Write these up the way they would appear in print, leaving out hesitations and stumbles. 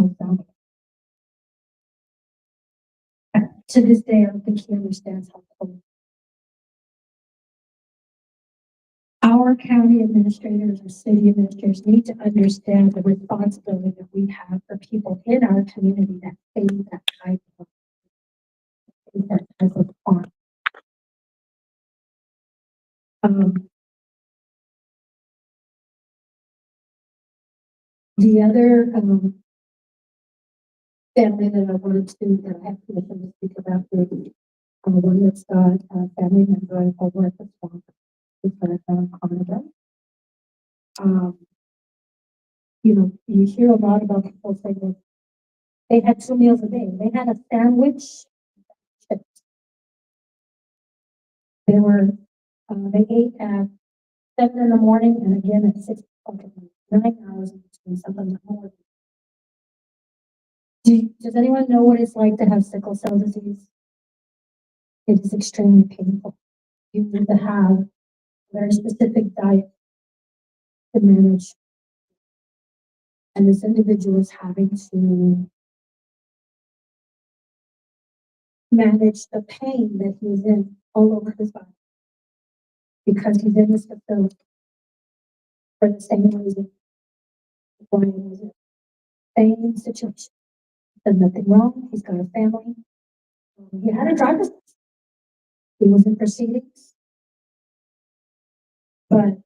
home family. To this day, I don't think he understands how cold. Our county administrators or city administrators need to understand the responsibility that we have for people in our community that face that type of harm. The other family that I wanted that I have permission to speak about is one that's got a family member over at the swamp. It's Canada. You know, you hear a lot about people saying that they had 2 meals a day. They had a sandwich. They ate at 7 in the morning and again at 6 o'clock at night. 9 hours in between, sometimes more. Does anyone know what it's like to have sickle cell disease? It is extremely painful. You need to have a very specific diet to manage. And this individual is having to manage the pain that he's in all over his body because he's in this facility for the same reason. Same situation. There's nothing wrong. He's got a family. He had a driver's license. He was in proceedings, but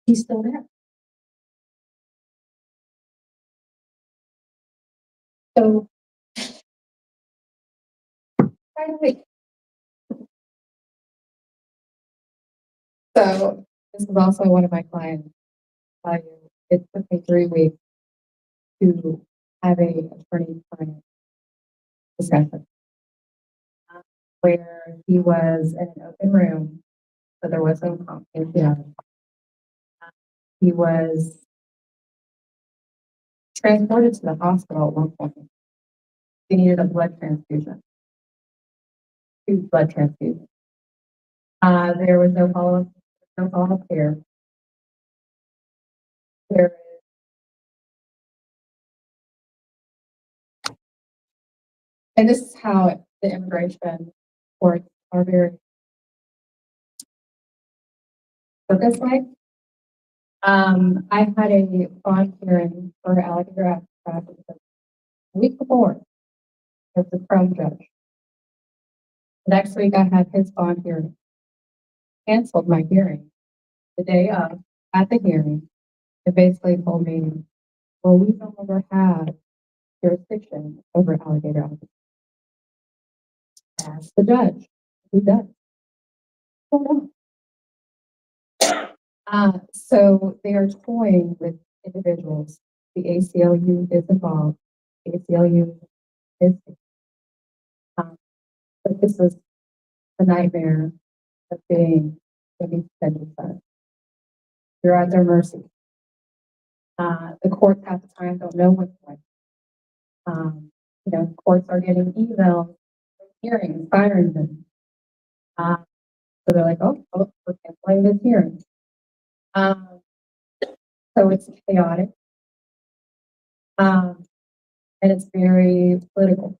he's still there. So, finally, so this is also one of my clients. It took me 3 weeks to have a attorney-client discussion where he was in an open room, so there was no confidentiality. He was transported to the hospital at one point. He needed a blood transfusion. 2 blood transfusions. There was no follow-up care. And this is how the immigration courts are very. So this way, I had a bond hearing for alligator traffic a week before. As the Crown judge. The next week, I had his bond hearing. Canceled my hearing the day of at the hearing. It basically told me, well, we no longer have jurisdiction over alligator officers. Ask the judge. Who does? I don't know. So they are toying with individuals. The ACLU is involved. The ACLU is, but this is the nightmare of being a detention center. You're at their mercy. The courts at the time don't know what's right. Courts are getting emails, hearings, firing them. So they're like, oh, we're canceling this hearing. So it's chaotic. And it's very political.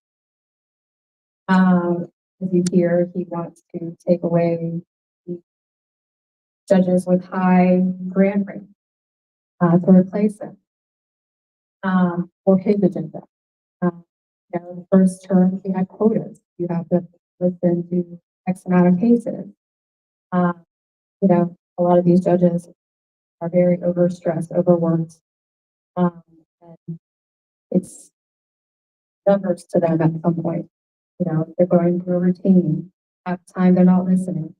As you hear, he wants to take away the judges with high grant rates to replace them for his agenda. The first term, he had quotas. You have to listen to X amount of cases. A lot of these judges are very overstressed, overworked. And it's numbers to them at some point. They're going through a routine. At the time, they're not listening.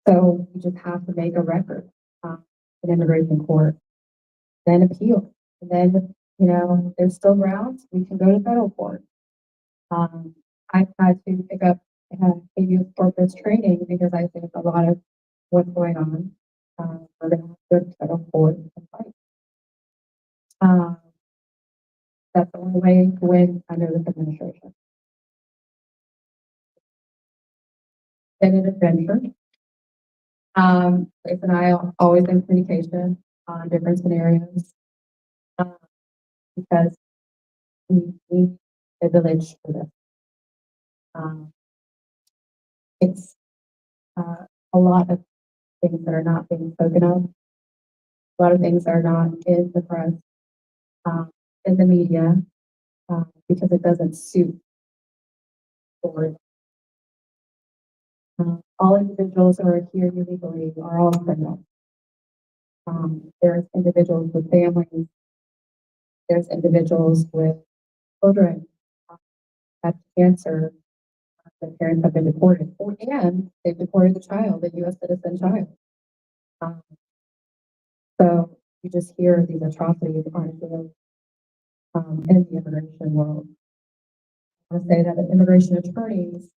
So you just have to make a record in immigration court, then appeal. And then, there's still grounds. We can go to federal court. I've had to pick up habeas corpus training because I think a lot of what's going on, we're going to have to go to federal court and fight. That's the only way to win under this administration. Been an adventure. Grace and I are always in communication on different scenarios. um, because we need a village for this. Um, it's a lot of things that are not being spoken of. A lot of things are not in the press, um, in the media, because it doesn't suit for all individuals who are here illegally are all criminals. There's individuals with families, there's individuals with children uh, have cancer, the parents have been deported, and they've deported the child, a U.S. citizen child. Um, so you just hear these atrocities on in the immigration world. I want to say that the immigration attorneys,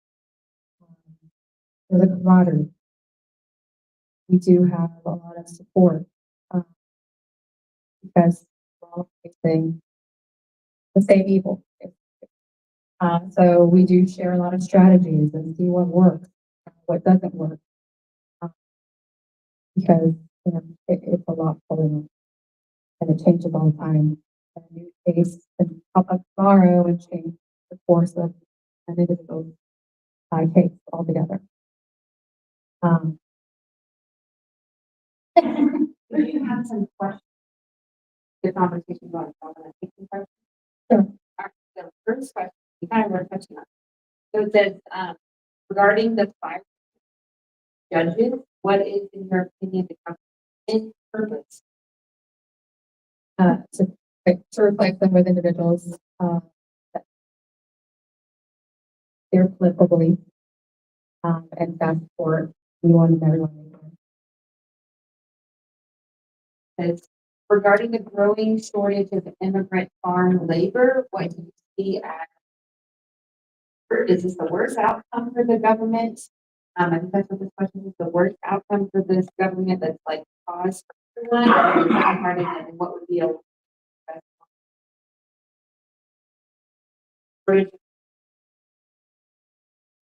there's a camaraderie. We do have a lot of support um, because we're all facing the same evil. So we do share a lot of strategies and see what works, what doesn't work, uh, because it's a lot going on and it changes all the time. A new case can pop up tomorrow and change the course of an individual case altogether. We have some questions. The conversation going on. I think some questions. Sure. The first question, we kind of were touching on. So it says, regarding the 5 judges, what is, in your opinion, the government's purpose? To reflect them with individuals, their political beliefs, and stand for anyone and everyone. Says, regarding the growing shortage of immigrant farm labor, what do you see as, is this the worst outcome for the government? I think that's what this question is, the worst outcome for this government that's like caused for everyone, or the second part is, and what would be a shortage?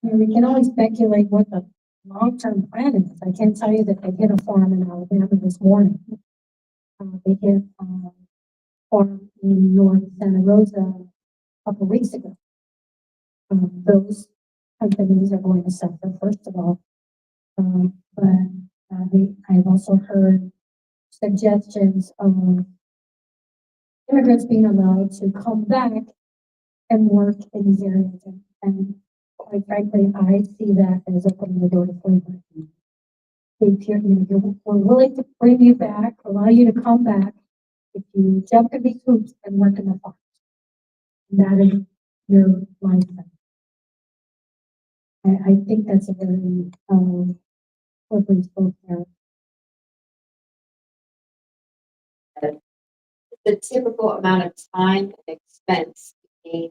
We can always speculate what the long-term plan is. I can tell you that they hit a farm in Alabama this morning. They hit a farm in North Santa Rosa a couple weeks ago. Those companies are going to suffer, first of all. But I've also heard suggestions of immigrants being allowed to come back and work in these areas. And quite frankly, I see that as opening the door to slavery. If we're willing to bring you back, allow you to come back, if you jump in these hoops and work in the farm. That is your mindset. I think that's a very slippery slope there. The typical amount of time and expense being,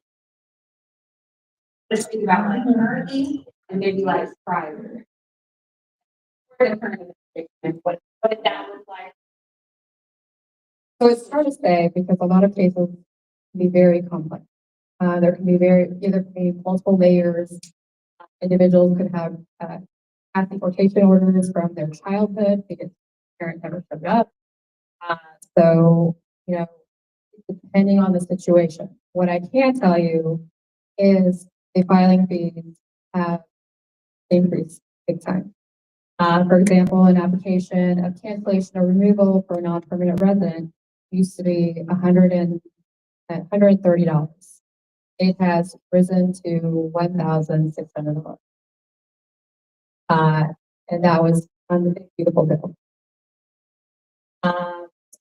let's think about like currently and maybe like prior. For the current administration, what that look like? So it's hard to say because a lot of cases can be very complex. There can be either can be multiple layers. Individuals could have past deportation orders from their childhood because parents never showed up. So, depending on the situation, what I can tell you is the filing fees have increased big time. For example, an application of cancellation or removal for a non-permanent resident used to be $130. It has risen to $1,600. Uh, and that was on the Big Beautiful Bill.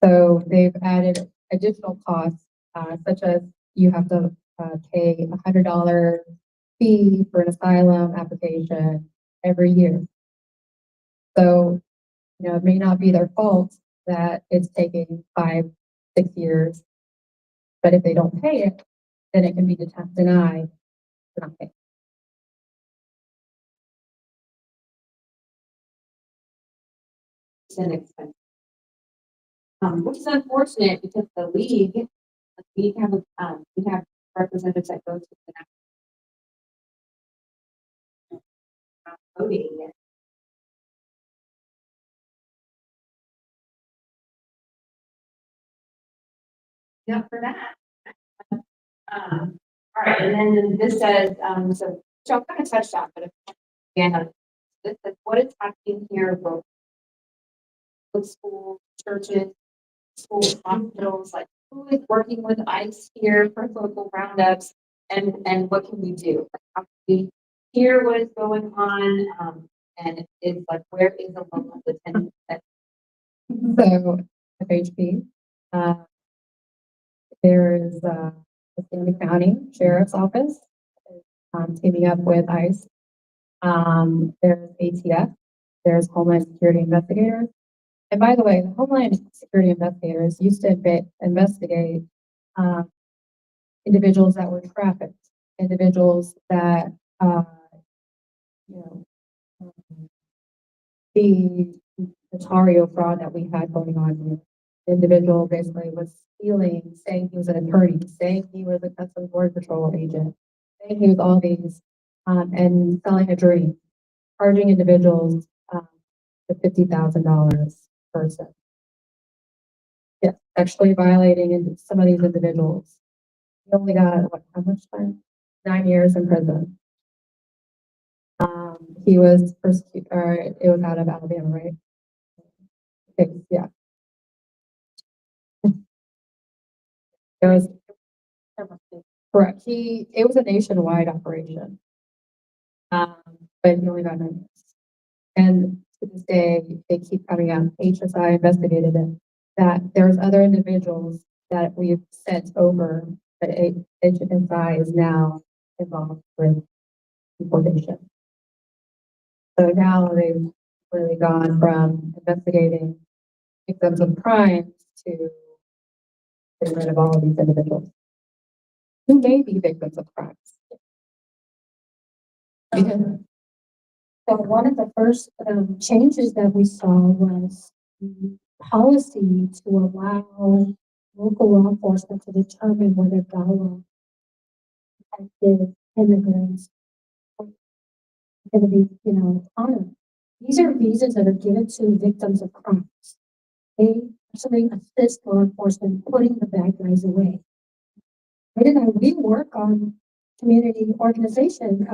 So they've added additional costs, such as you have to pay $100 fee for an asylum application every year. So, it may not be their fault that it's taking 5, 6 years, but if they don't pay it, then it can be denied for not paying. An expense. Which is unfortunate because the league, we have representatives that go to the national voting. Yeah, for that. All right, and then this says, so I'm kind of touched on, but again, this is what is happening here, both with schools, churches, schools, hospitals, like who is working with ICE here for local roundups, and what can we do? Like, how can we hear what is going on, and it's like, where is the local lieutenant? So FHP, uh, there's the Sandy County Sheriff's Office teaming up with ICE. There's ATF, there's Homeland Security investigators. And by the way, the Homeland Security investigators used to investigate uh, individuals that were trafficked, individuals that, you know, um, the Ontario fraud that we had going on here. The individual basically was stealing, saying he was an attorney, saying he was a Customs Border Patrol agent, saying he was all these, and selling a dream, charging individuals to $50,000 per person. Yes, actually violating some of these individuals. He only got, what, how much time? 9 years in prison. He was persecuted, or it was out of Alabama, right? Okay, yeah. It was correct. It was a nationwide operation. But he only got 9 years. And to this day, they keep coming out. HSI investigated it, that there's other individuals that we've sent over that HSI is now involved with deportation. So now they've really gone from investigating victims of crimes to getting rid of all of these individuals who may be victims of crimes. Because So one of the first changes that we saw was the policy to allow local law enforcement to determine whether DAWA affected immigrants are going to be, honored. These are visas that are given to victims of crimes. They actually assist law enforcement in putting the bad guys away. Right, and we work on community organization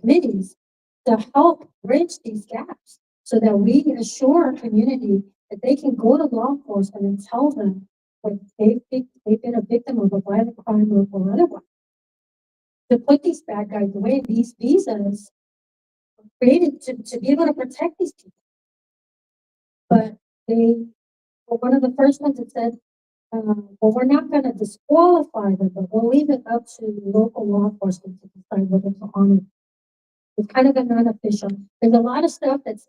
committees to help bridge these gaps so that we assure our community that they can go to law enforcement and tell them when they've been a victim of a violent crime or otherwise. To put these bad guys away, these visas were created to be able to protect these people. But they were one of the first ones that said, well, we're not going to disqualify them, but we'll leave it up to local law enforcement to decide whether to honor. It's kind of an unofficial. There's a lot of stuff that's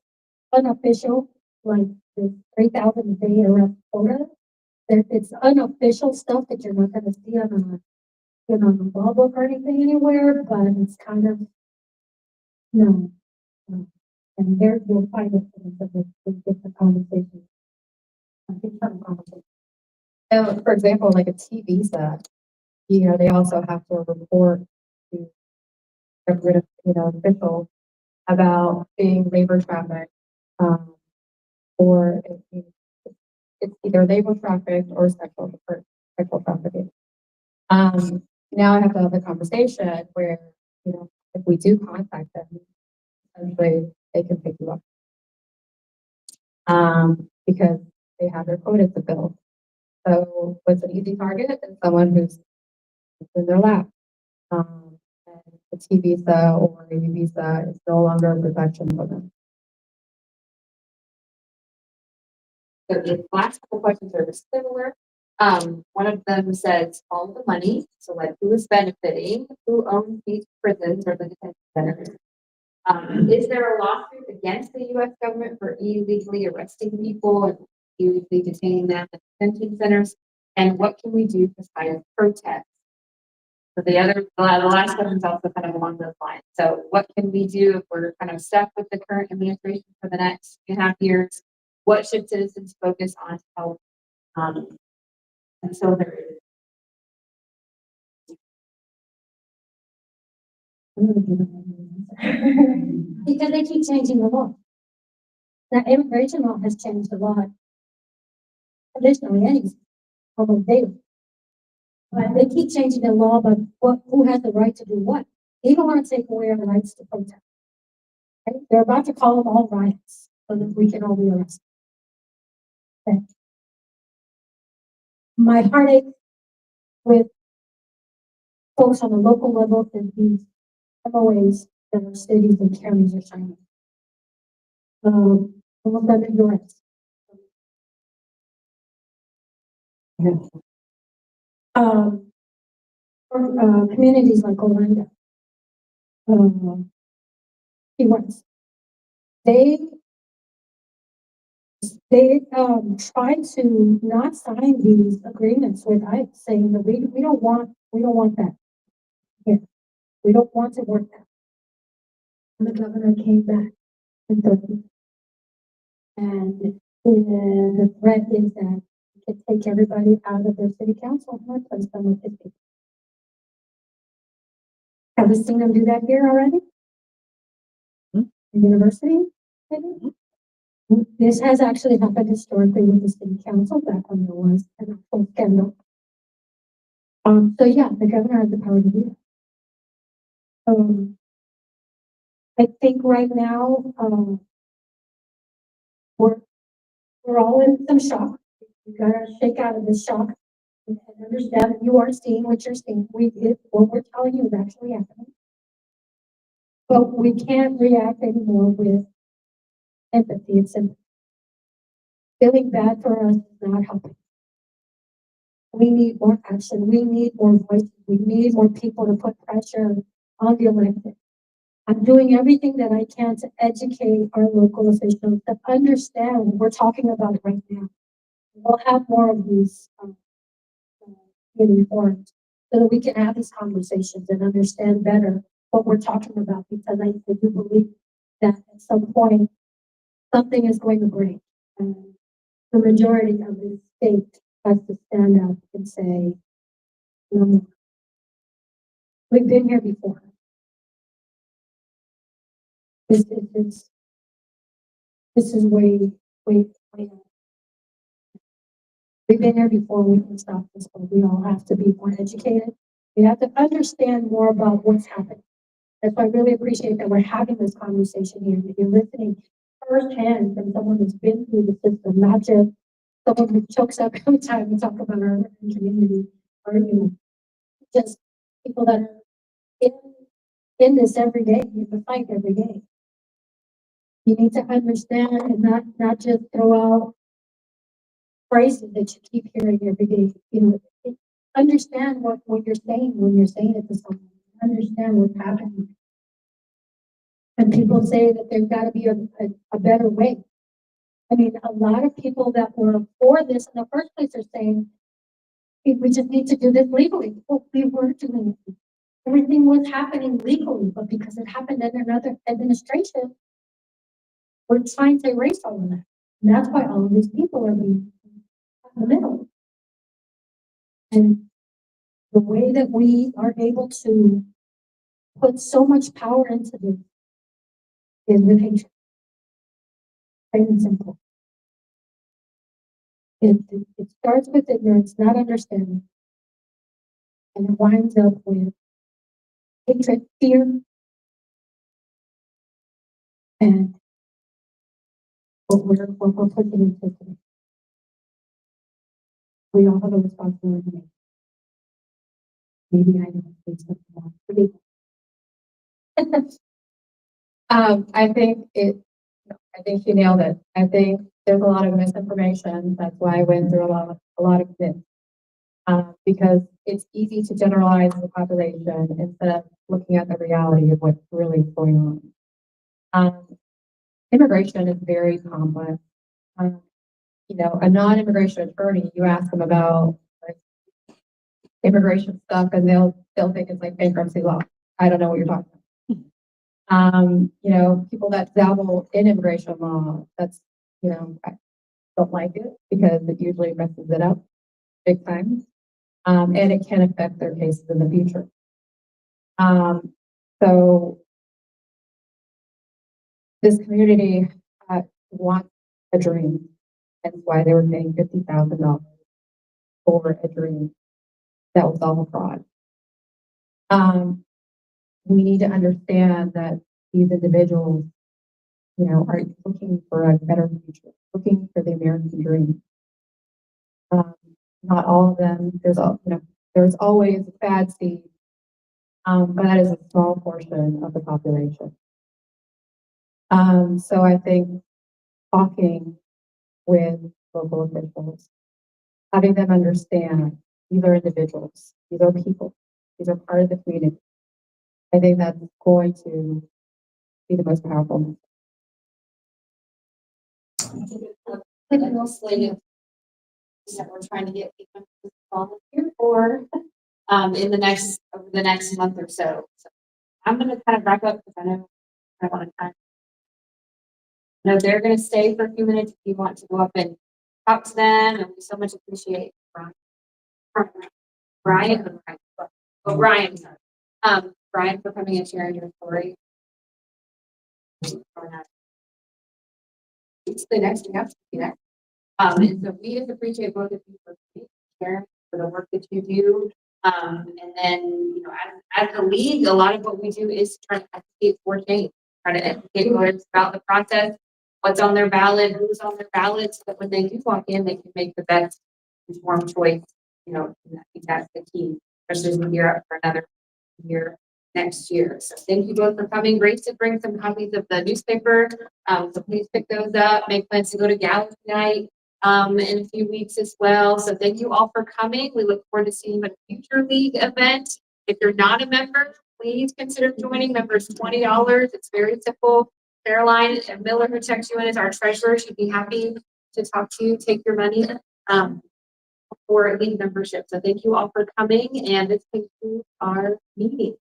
unofficial, like the 3,000 a day arrest quota. It's unofficial stuff that you're not going to see on the law book or anything anywhere, but it's kind of, no. And there you'll find it in the different conversations. So, for example, like a T visa, they also have to report to government, officials about being labor trafficked, or it's either labor trafficked or sexual trafficking. Now I have to have the conversation where, if we do contact them, essentially they can pick you up. Because they have their quotas to fill. So what's an easy target is someone who's in their lap. And a T visa or a U visa is no longer a protection for them. So the last couple questions are similar. One of them says all the money, so like who is benefiting, who owns these prisons or the detention centers? Is there a lawsuit against the US government for illegally arresting people and illegally detaining them in detention centers? And what can we do besides protest? So the last question is also kind of along those lines. So what can we do if we're kind of stuck with the current administration for the next 2.5 years? What should citizens focus on to help until there is? Because they keep changing the law. The immigration law has changed a lot. Additionally, anyways, although daily. But they keep changing the law, but who has the right to do what? They don't want to take away our rights to protest. Right? They're about to call them all riots so that we can all be arrested. Okay. My heartache with folks on the local level is these MOAs that our cities and counties are signing. Some of them endurance. For communities like Orlando, Key West, they try to not sign these agreements with ICE, saying that we don't want that here. We don't want to work that. And the governor came back and threatened. And the threat is that he could take everybody out of their city council and replace them with his people. Have we seen them do that here already? The university, maybe? This has actually happened historically with the city council back when there was an actual scandal. So yeah, the governor has the power to do that. I think right now, we're all in some shock. We gotta shake out of this shock and understand that you are seeing what you're seeing. What we're telling you is actually happening. But we can't react anymore with empathy and sympathy. Feeling bad for us is not helping. We need more action. We need more voices. We need more people to put pressure on the elected. I'm doing everything that I can to educate our local officials to understand what we're talking about right now. We'll have more of these getting formed so that we can have these conversations and understand better what we're talking about, because I do believe that at some point something is going to break. And the majority of the state has to stand up and say, no more. We've been here before. This is way. We've been here before. We can stop this, but we all have to be more educated. We have to understand more about what's happening. That's why I really appreciate that we're having this conversation here, that you're listening firsthand from someone who's been through the system, not just someone who chokes up every time we talk about our community, or just people that are in this every day, in the fight every day. You need to understand and not just throw out phrases that you keep hearing every day. Understand what you're saying when you're saying it to someone. Understand what's happening. And people say that there's got to be a better way. I mean, a lot of people that were for this in the first place are saying, we just need to do this legally. Well, we were doing it. Everything was happening legally, but because it happened in another administration, we're trying to erase all of that. And that's why all of these people are being in the middle. And the way that we are able to put so much power into this is with hatred. Plain and simple. It starts with ignorance, not understanding. And it winds up with hatred, fear, and what we're putting into today. We all have a responsibility to make. Maybe I don't say something wrong. I think she nailed it. I think there's a lot of misinformation. That's why I went through a lot of myths. Because it's easy to generalize the population instead of looking at the reality of what's really going on. Immigration is very complex. A non-immigration attorney, you ask them about like, immigration stuff, and they'll think it's like bankruptcy law. I don't know what you're talking about. People that dabble in immigration law, that's, I don't like it because it usually messes it up big time. And it can affect their cases in the future. So this community wants a dream. That's why they were paying $50,000 for a dream. that will solve a fraud. We need to understand that these individuals, are looking for a better future, looking for the American dream. Not all of them. There's always bad seed, but that is a small portion of the population. So I think talking with local officials, having them understand these are individuals, these are people, these are part of the community. I think that's going to be the most powerful. Mostly that we're trying to get people to volunteer for in over the next month or so. So I'm going to kind of wrap up because I know I want to time. No, they're going to stay for a few minutes if you want to go up and talk to them, and we so much appreciate Brian, sorry. Brian for coming and sharing your story. It's the next we have to be next. And so we just appreciate both of you for sharing for the work that you do. And then, as a league, a lot of what we do is try to advocate for change, try to educate voters about the process, what's on their ballot, who's on their ballot, so that when they do walk in, they can make the best informed choice. And I think that's the key, especially as we gear up for another year next year. So thank you both for coming. Grace did bring some copies of the newspaper. So please pick those up. Make plans to go to Gallery Night in a few weeks as well. So thank you all for coming. We look forward to seeing you at a future league event. If you're not a member, please consider joining. Members $20. It's very simple. Caroline Miller, who checks you in, is our treasurer. She'd be happy to talk to you, take your money for league membership. So thank you all for coming, and this concludes our meeting.